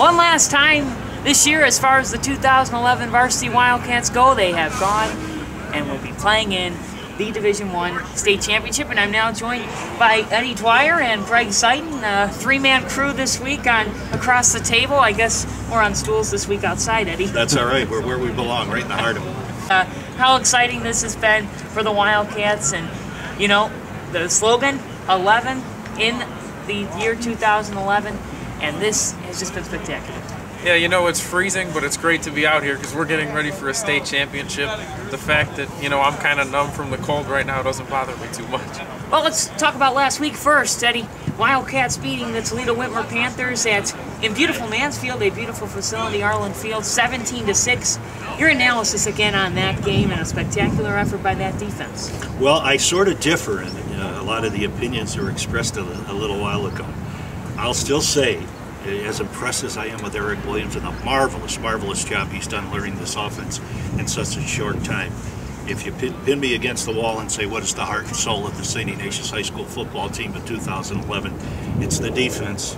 one last time this year as far as the 2011 Varsity Wildcats go. They have gone and will be playing in the Division I State Championship, and I'm now joined by Eddie Dwyer and Greg Ziton, three-man crew this week on across the table. I guess we're on stools this week outside, Eddie. That's all right. We're where we belong, right in the heart of it. How exciting this has been for the Wildcats, and you know, the slogan, 11 in the year 2011, and this has just been spectacular. Yeah, you know, it's freezing, but it's great to be out here because we're getting ready for a state championship. The fact that, you know, I'm kind of numb from the cold right now doesn't bother me too much. Well, let's talk about last week first, Eddie. Wildcats beating the Toledo Whitmer Panthers in beautiful Mansfield, a beautiful facility, Arlen Field, 17-6. Your analysis again on that game and a spectacular effort by that defense. Well, I sort of differ in a lot of the opinions that were expressed a little while ago. I'll still say, as impressed as I am with Eric Williams and the marvelous job he's done learning this offense in such a short time, if you pin me against the wall and say what is the heart and soul of the St. Ignatius High School football team of 2011, it's the defense.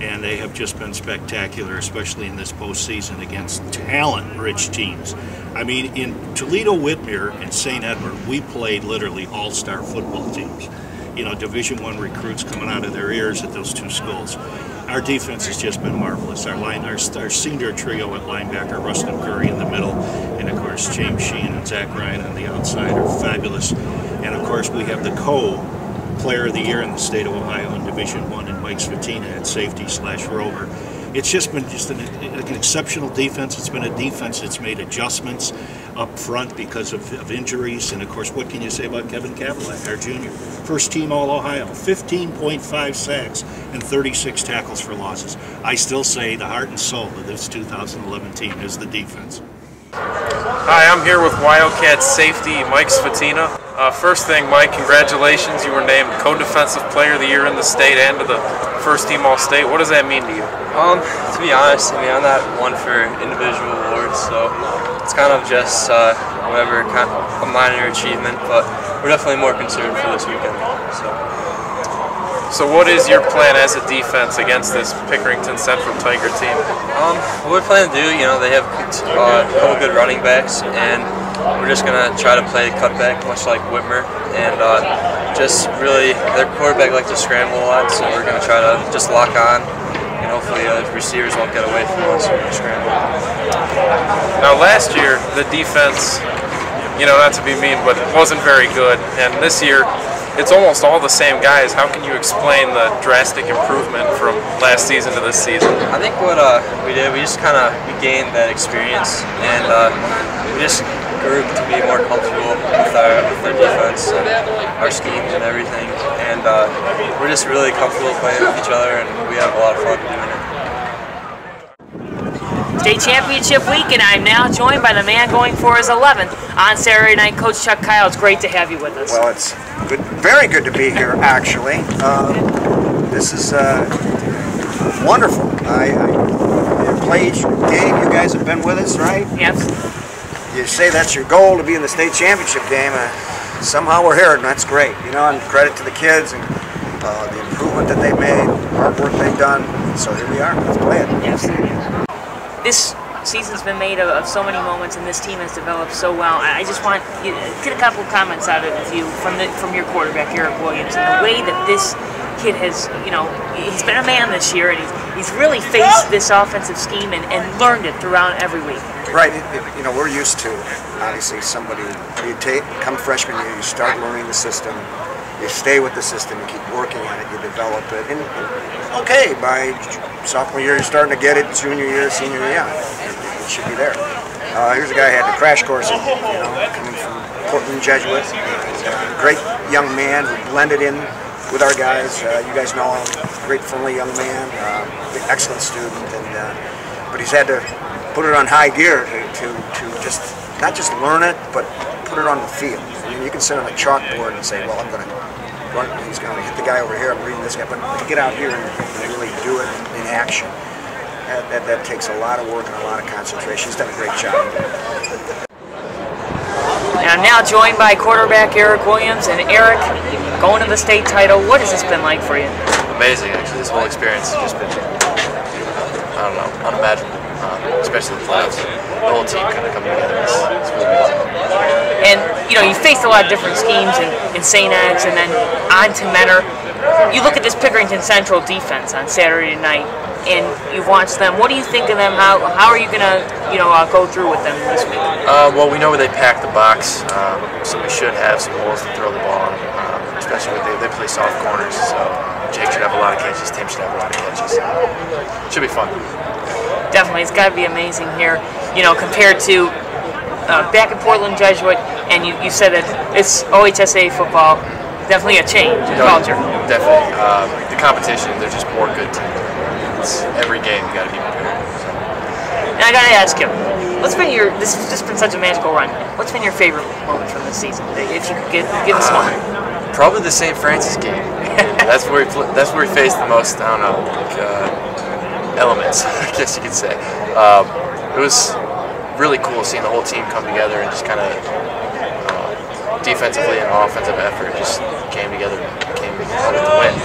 And they have just been spectacular, especially in this postseason against talent-rich teams. I mean, in Toledo, Whitmer, and St. Edward, we played literally all-star football teams. You know, Division I recruits coming out of their ears at those two schools. Our defense has just been marvelous. Our senior trio at linebacker, Rustin Curry in the middle, and of course James Sheen and Zach Ryan on the outside are fabulous. And of course we have the co-player of the year in the state of Ohio in Division I, and Mike Svetina at safety/rover. It's just been an exceptional defense. It's been a defense that's made adjustments up front because of injuries. And of course, what can you say about Kevin Cadillac, our junior? First team All-Ohio, 15.5 sacks and 36 tackles for losses. I still say the heart and soul of this 2011 team is the defense. Hi, I'm here with Wildcats safety Mike Svetina. First thing, Mike, congratulations. You were named Co-Defensive Player of the Year in the state and to the First Team All-State. What does that mean to you? To be honest, I mean, I'm not one for individual awards, so it's kind of just whatever, kind of a minor achievement, but we're definitely more concerned for this weekend. So what is your plan as a defense against this Pickerington Central Tiger team? What we're planning to do, you know, they have a couple good running backs, and we're just going to try to play cutback, much like Whitmer, and just really, their quarterback likes to scramble a lot, so we're going to try to just lock on, and hopefully receivers won't get away from us when we scramble. Now last year, the defense, you know, not to be mean, but wasn't very good, and this year, it's almost all the same guys. How can you explain the drastic improvement from last season to this season? I think what we did, we just kind of gained that experience, and we just grew to be more comfortable with our defense and our schemes and everything. And we're just really comfortable playing with each other, and we have a lot of fun doing it. State Championship week, and I'm now joined by the man going for his 11th on Saturday night, Coach Chuck Kyle. It's great to have you with us. Well, it's good, very good to be here, actually. This is wonderful. I play each game. You guys have been with us, right? Yes. You say that's your goal, to be in the state championship game. Somehow we're here, and that's great. You know, and credit to the kids and the improvement that they've made, hard work they've done. So here we are. Let's play it. Yes. This season's been made of so many moments, and this team has developed so well. I just want you to get a couple of comments out of you from your quarterback, Eric Williams, and the way that this kid has, you know, he's been a man this year, and he's really faced this offensive scheme and learned it throughout every week. Right. You know, we're used to, obviously, somebody, you come freshman year, you start learning the system, you stay with the system, you keep working on it, you develop it, and okay, by sophomore year you're starting to get it, junior year, senior year, it should be there. Here's a guy who had the crash course, you know, coming from Portland Jesuit, great young man who blended in with our guys. You guys know him, great friendly young man, excellent student, and but he's had to put it on high gear to just, not just learn it, but put it on the field. I mean, you can sit on a chalkboard and say, well, I'm going to run, he's going to hit the guy over here, I'm reading this guy, but to get out here and really do it in action, that takes a lot of work and a lot of concentration. He's done a great job. And I'm now joined by quarterback Eric Williams. And Eric, going to the state title, what has this been like for you? Amazing, actually. This whole experience has just been I don't know, unimaginable, especially the playoffs. The whole team kind of coming together. It's really amazing. And, you know, you faced a lot of different schemes in St. X and then on to Menor. You look at this Pickerington Central defense on Saturday night, and you watch them. What do you think of them? How are you going to, go through with them this week? Well, we know where they pack the box, so we should have some holes to throw the ball on, especially when they play soft corners. So Jake should have a lot of catches, Tim should have a lot of catches. Should be fun. Definitely, it's got to be amazing here, compared to back in Portland Jesuit, and you said that it's OHSA football, definitely a change in culture. Definitely. The competition, there's just more good teams. It's every game you got to be prepared. So. And I got to ask you, this has just been such a magical run. What's been your favorite moment from this season? If you could give us one. Probably the St. Francis game. That's where we faced the most, I don't know, elements, I guess you could say. It was really cool seeing the whole team come together and just kind of defensively and offensive effort just came together and came out with the win.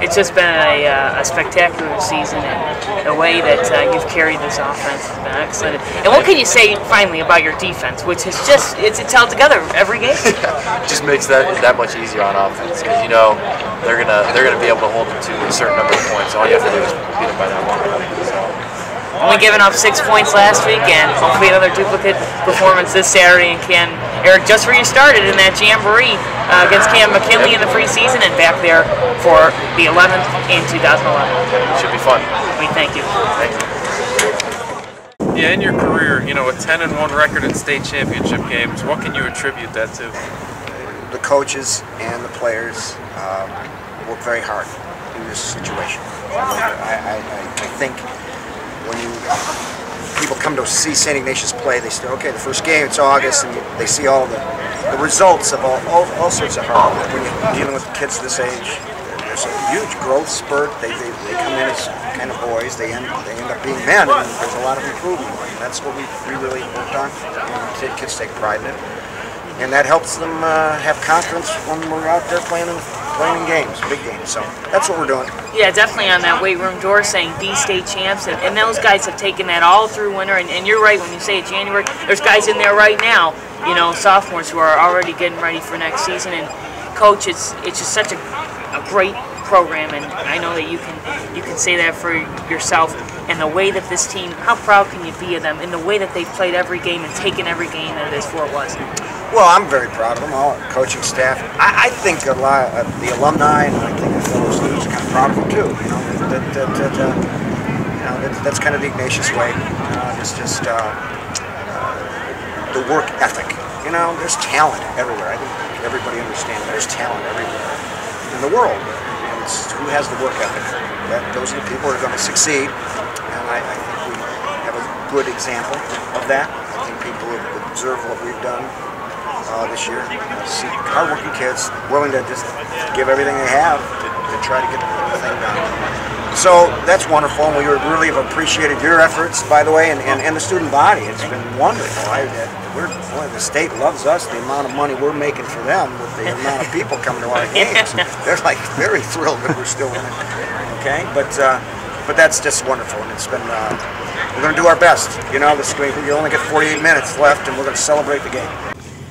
It's just been a spectacular season, and the way that you've carried this offense has been excellent. And what can you say finally about your defense, which is it's held together every game? It just makes that much easier on offense because they're gonna be able to hold them to a certain number of points. All you have to do is beat them by that one. So. Only giving up 6 points last week, and hopefully another duplicate performance this Saturday. And Eric, just where you started in that jamboree against Cam McKinley in the preseason, and back there for the 11th in 2011. Should be fun. We thank you. Thank you. Yeah, in your career, a 10-1 record in state championship games. What can you attribute that to? The coaches and the players work very hard in this situation. I think when people come to see St. Ignatius play, they say, okay, the first game, it's August, and they see all the results of all sorts of hard work. When you're dealing with kids this age, there's a huge growth spurt. They come in as kind of boys, they end up being men, and there's a lot of improvement. And that's what we really worked on, and kids take pride in it. And that helps them have confidence when we're out there playing in games, big games. So that's what we're doing. Yeah, definitely on that weight room door saying D state champs, and those guys have taken that all through winter. And you're right when you say it's January. There's guys in there right now, sophomores who are already getting ready for next season. And coach, it's just such a great program, and I know that you can say that for yourself. And the way that this team, how proud can you be of them in the way that they've played every game and taken every game that it is for it was? Well, I'm very proud of them, all the coaching staff. I think a lot of the alumni, and I think the fellow students are kind of proud of them too. That's kind of the Ignatius way. It's just the work ethic. There's talent everywhere. I think everybody understands there's talent everywhere in the world. And it's who has the work ethic. Those are the people who are going to succeed. And I think we have a good example of that. I think people have observed what we've done this year. See hardworking kids willing to just give everything they have to try to get the thing done. So that's wonderful, and we really have appreciated your efforts, by the way, and the student body. It's been wonderful. The state loves us, the amount of money we're making for them with the amount of people coming to our games. They're like very thrilled that we're still in it. Okay, but that's just wonderful, and it's been. We're going to do our best. We only get 48 minutes left, and we're going to celebrate the game.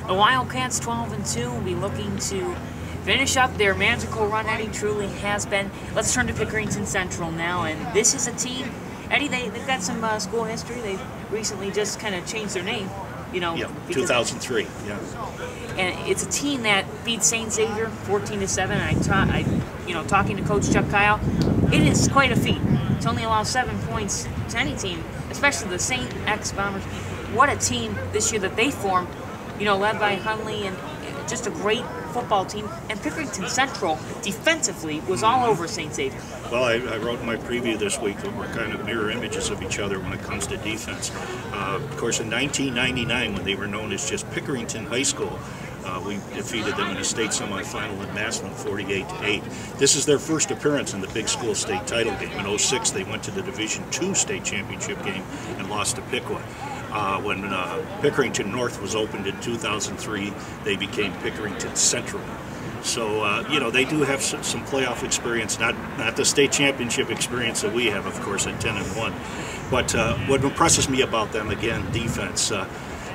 The Wildcats 12-2 will be looking to finish up their magical run. Eddie truly has been. Let's turn to Pickerington Central now, and this is a team. Eddie, they've got some school history. They've recently just kind of changed their name. Yeah, 2003. Yeah. And it's a team that beat St. Xavier 14-7. And talking to Coach Chuck Kyle, it is quite a feat to only allow 7 points to any team, especially the St. X Bombers. What a team this year that they formed. Led by Hunley, and just a great football team. And Pickerington Central, defensively, was all over St. Xavier. Well, I wrote in my preview this week that we're kind of mirror images of each other when it comes to defense. Of course, in 1999, when they were known as just Pickerington High School, we defeated them in a state semifinal in Massillon, 48-8. This is their first appearance in the big school state title game. In 2006, they went to the Division II state championship game and lost to Piqua. When Pickerington North was opened in 2003, they became Pickerington Central. So, you know, they do have some playoff experience, not the state championship experience that we have, of course, at 10-1. But what impresses me about them, again, defense.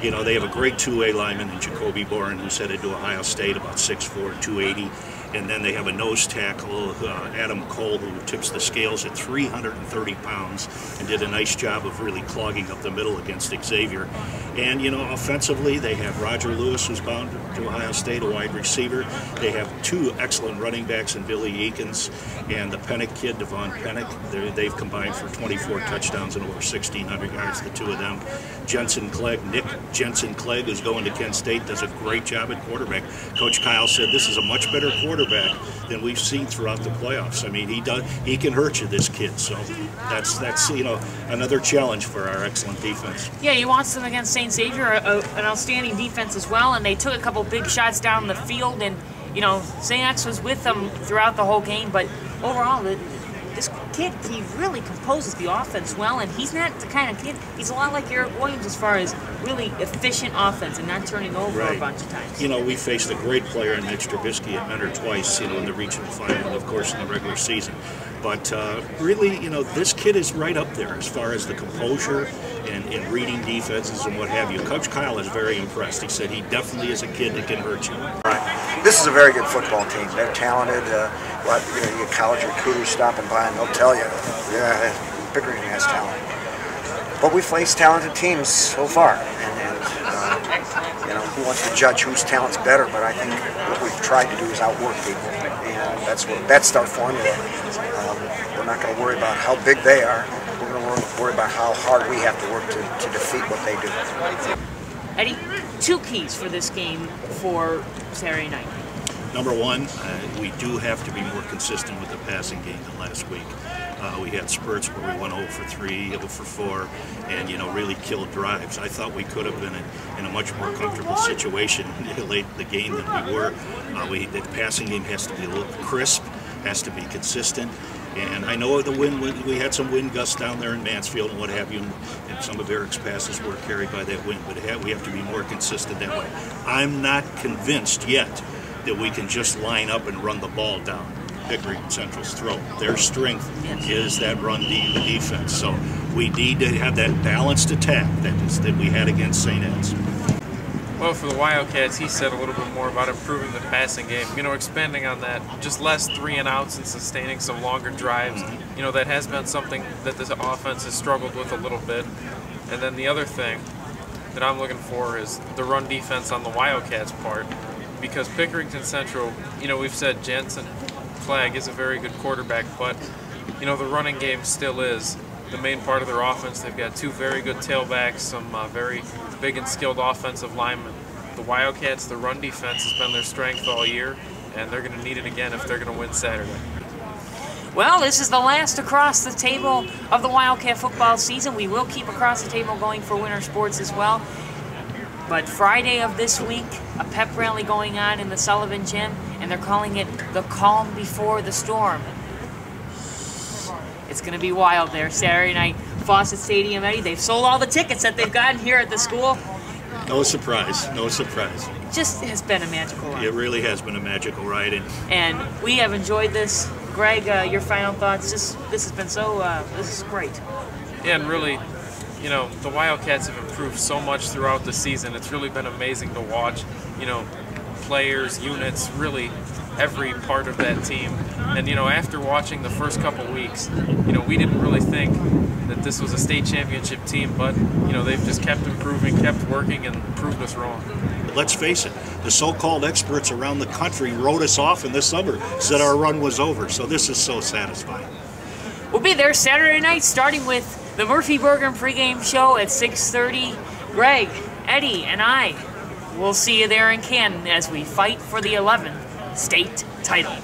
You know, they have a great two-way lineman in Jacoby Boren, who's headed to Ohio State, about 6'4", 280. And then they have a nose tackle, Adam Cole, who tips the scales at 330 pounds and did a nice job of really clogging up the middle against Xavier. And, you know, offensively, they have Roger Lewis, who's bound to Ohio State, a wide receiver. They have two excellent running backs in Billy Eakins and the Pennick kid, Devon Pennick. They've combined for 24 touchdowns and over 1,600 yards, the two of them. Nick Jensen Clegg, who's going to Kent State, does a great job at quarterback. Coach Kyle said this is a much better quarterback than we've seen throughout the playoffs. I mean, he can hurt you, this kid. So that's you know, another challenge for our excellent defense. Yeah, he wants them against St. Xavier, an outstanding defense as well, and they took a couple big shots down the field, and you know, St. X was with them throughout the whole game, but overall, this kid, he really composes the offense well, and he's not the kind of kid, he's a lot like Eric Williams as far as really efficient offense and not turning over a bunch of times. You know, we faced a great player in Mitch Trubisky at Mentor twice, you know, in the regional final and, of course, in the regular season. But really, you know, this kid is right up there as far as the composure and reading defenses and what have you. Coach Kyle is very impressed. He said he definitely is a kid that can hurt you. Right. This is a very good football team. They're talented. You know, you get college recruiters stopping by and they'll tell you, yeah, Pickering has talent. But we faced talented teams so far, and you know, who wants to judge whose talent's better? But I think what we've tried to do is outwork people, and that's our formula. We're not going to worry about how big they are. We're going to worry about how hard we have to work to defeat what they do. Eddie, two keys for this game for Saturday night. Number one, we do have to be more consistent with the passing game than last week. We had spurts where we went 0 for 3, 0 for 4, and, you know, really killed drives. I thought we could have been in a much more comfortable situation late in the game than we were. The passing game has to be a little crisp, has to be consistent. And I know the wind, we had some wind gusts down there in Mansfield and what have you, and some of Eric's passes were carried by that wind, but we have to be more consistent that way. I'm not convinced yet that we can just line up and run the ball down Pickering Central's throat. Their strength is that run defense. So we need to have that balanced attack that we had against St. Ed's. Well, for the Wildcats, he said a little bit more about improving the passing game. You know, expanding on that, just less 3-and-outs and sustaining some longer drives. You know, that has been something that this offense has struggled with a little bit. And then the other thing that I'm looking for is the run defense on the Wildcats part. Because Pickerington Central, you know, we've said Jensen Clegg is a very good quarterback, but, you know, the running game still is the main part of their offense. They've got two very good tailbacks, some very big and skilled offensive linemen. The Wildcats, the run defense has been their strength all year, and they're going to need it again if they're going to win Saturday. Well, this is the last across the table of the Wildcat football season. We will keep across the table going for winter sports as well. But Friday of this week, a pep rally going on in the Sullivan Gym, and they're calling it the calm before the storm. It's going to be wild there Saturday night, Fawcett Stadium, Eddie. They've sold all the tickets that they've gotten here at the school. No surprise, no surprise. It just has been a magical ride. It really has been a magical ride. And we have enjoyed this. Greg, your final thoughts? This has been so, this is great. Yeah, and really, you know, the Wildcats have improved so much throughout the season. It's really been amazing to watch, you know, players, units, really every part of that team. And, you know, after watching the first couple weeks, you know, we didn't really think that this was a state championship team, but, you know, they've just kept improving, kept working, and proved us wrong. Let's face it, the so-called experts around the country wrote us off in the summer, said our run was over, so this is so satisfying. We'll be there Saturday night, starting with the Murphy Burger pregame show at 6:30. Greg, Eddie, and I will see you there in Canton as we fight for the 11th state title.